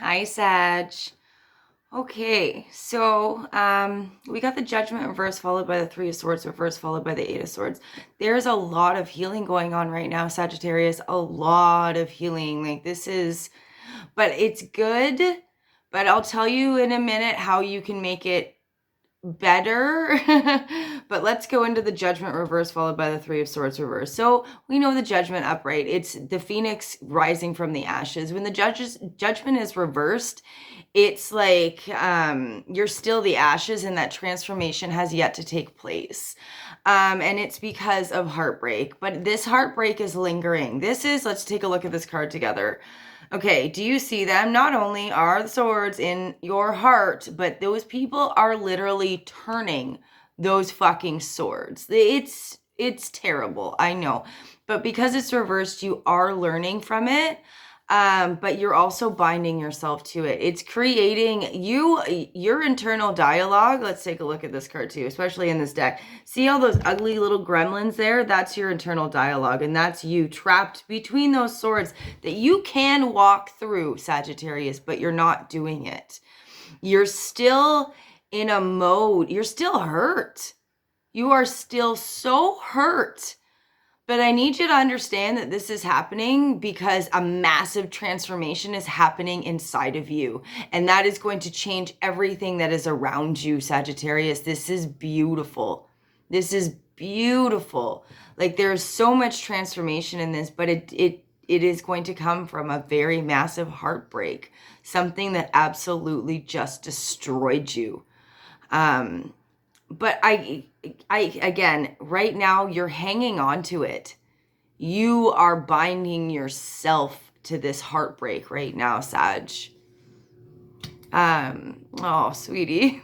Hi, Sag. Okay, so we got the Judgment reverse followed by the Three of Swords reverse followed by the Eight of Swords. There's a lot of healing going on right now, Sagittarius. A lot of healing. But it's good. But I'll tell you in a minute how you can make it better. But let's go into the Judgment reverse followed by the Three of Swords reverse. So we know the Judgment upright. It's the phoenix rising from the ashes. When the judgment is reversed, it's like you're still the ashes and that transformation has yet to take place. And it's because of heartbreak. But this heartbreak is lingering. Let's take a look at this card together. Okay, do you see them? Not only are the swords in your heart, but those people are literally turning those fucking swords. It's terrible, I know. But because it's reversed, you are learning from it. But you're also binding yourself to it. It's creating your internal dialogue. Let's take a look at this card too, especially in this deck. See all those ugly little gremlins there? That's your internal dialogue, and that's you trapped between those swords that you can walk through, Sagittarius, but you're not doing it. You're still in a mode. You're still hurt. You are still so hurt. But I need you to understand that this is happening because a massive transformation is happening inside of you. And that is going to change everything that is around you, Sagittarius. This is beautiful. This is beautiful. Like there's so much transformation in this, but it is going to come from a very massive heartbreak. Something that absolutely just destroyed you. But I again, right now you're hanging on to it. You are binding yourself to this heartbreak right now, Sag. Oh, sweetie.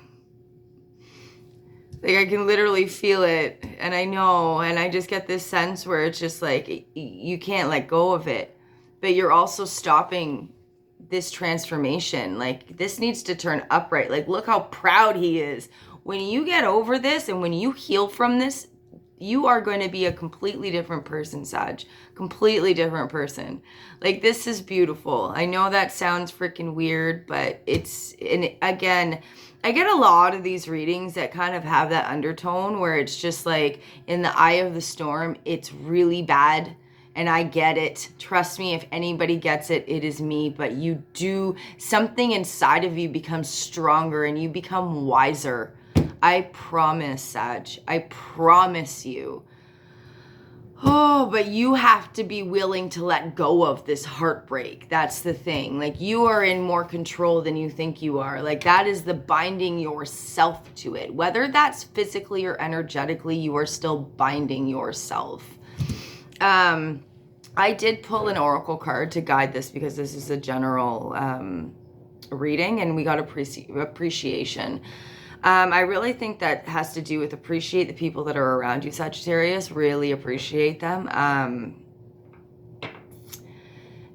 Like I can literally feel it, and I know, and I just get this sense where it's just like you can't let go of it, but you're also stopping this transformation. Like this needs to turn upright. Like look how proud he is. When you get over this and when you heal from this, you are going to be a completely different person, Sag. Completely different person. Like, this is beautiful. I know that sounds freaking weird, but and again, I get a lot of these readings that kind of have that undertone where it's just like, in the eye of the storm, it's really bad. And I get it. Trust me, if anybody gets it, it is me. But something inside of you becomes stronger and you become wiser. I promise, Sag. I promise you. Oh, but you have to be willing to let go of this heartbreak. That's the thing. Like, you are in more control than you think you are. Like, that is the binding yourself to it. Whether that's physically or energetically, you are still binding yourself. I did pull an oracle card to guide this because this is a general reading, and we got appreciation. I really think that has to do with appreciate the people that are around you, Sagittarius. Really appreciate them.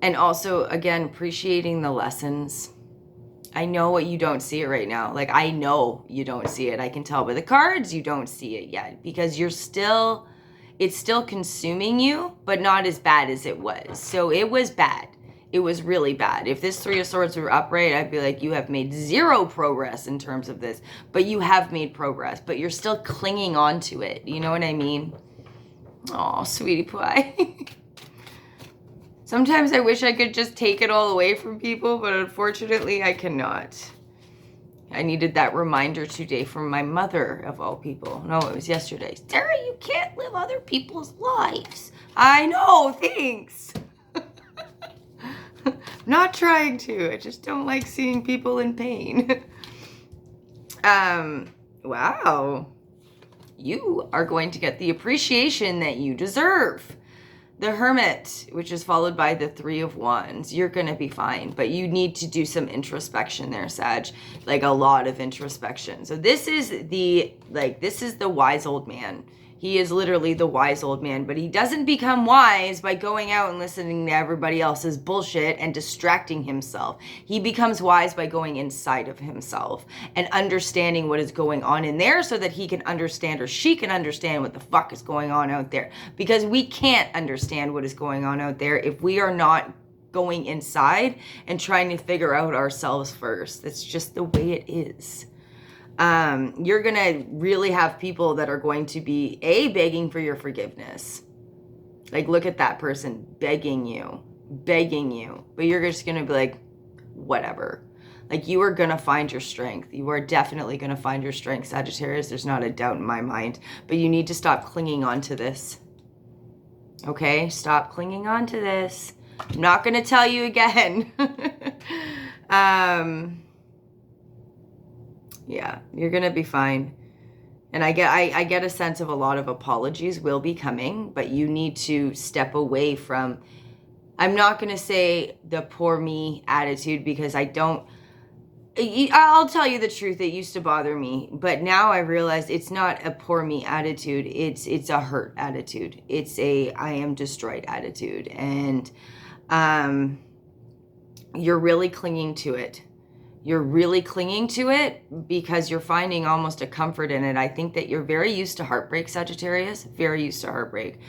And also, again, appreciating the lessons. I know what you don't see it right now. Like, I know you don't see it. I can tell by the cards you don't see it yet because it's still consuming you, but not as bad as it was. So it was bad. It was really bad. If this Three of Swords were upright, I'd be like, you have made zero progress in terms of this. But you have made progress, but you're still clinging on to it. You know what I mean? Oh, sweetie pie. Sometimes I wish I could just take it all away from people, but unfortunately I cannot. I needed that reminder today from my mother, of all people. No, it was yesterday. Sarah, you can't live other people's lives. I know, thanks. Not trying to. I just don't like seeing people in pain. Wow. You are going to get the appreciation that you deserve. The Hermit, which is followed by the Three of Wands. You're going to be fine, but you need to do some introspection there, Sag. Like a lot of introspection. So this is the wise old man. He is literally the wise old man, but he doesn't become wise by going out and listening to everybody else's bullshit and distracting himself. He becomes wise by going inside of himself and understanding what is going on in there so that he can understand, or she can understand, what the fuck is going on out there. Because we can't understand what is going on out there if we are not going inside and trying to figure out ourselves first. That's just the way it is. You're going to really have people that are going to be begging for your forgiveness. Like, look at that person begging you, but you're just going to be like, whatever. Like, you are going to find your strength. You are definitely going to find your strength, Sagittarius. There's not a doubt in my mind, but you need to stop clinging on to this. Okay? Stop clinging on to this. I'm not going to tell you again. Yeah, you're going to be fine. And I get a sense of a lot of apologies will be coming, but you need to step away from, I'm not going to say the poor me attitude, because I'll tell you the truth, it used to bother me, but now I realize it's not a poor me attitude, it's a hurt attitude. It's a I am destroyed attitude, and you're really clinging to it. You're really clinging to it because you're finding almost a comfort in it. I think that you're very used to heartbreak, Sagittarius, very used to heartbreak.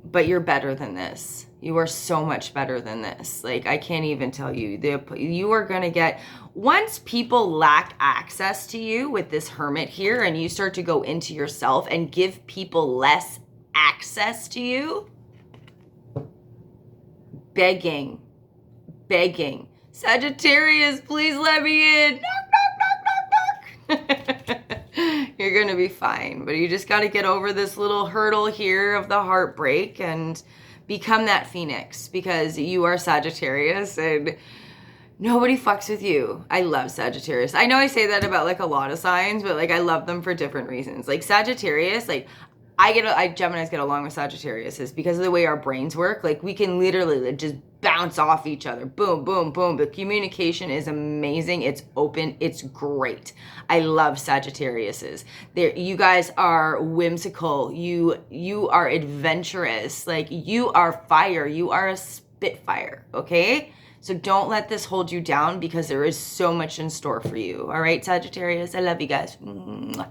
But you're better than this. You are so much better than this. Like, I can't even tell you. You are going to get, once people lack access to you with this Hermit here, and you start to go into yourself and give people less access to you, begging. Sagittarius, please let me in. Knock, knock, knock, knock, knock. You're going to be fine, but you just got to get over this little hurdle here of the heartbreak and become that phoenix, because you are Sagittarius and nobody fucks with you. I love Sagittarius. I know I say that about like a lot of signs, but like I love them for different reasons. Like Sagittarius, like Geminis get along with Sagittarius is because of the way our brains work. Like, we can literally just bounce off each other. Boom, boom, boom. The communication is amazing. It's open. It's great. I love Sagittariuses. You guys are whimsical. You are adventurous. Like, you are fire. You are a spitfire. Okay? So don't let this hold you down, because there is so much in store for you. All right, Sagittarius? I love you guys. Mwah.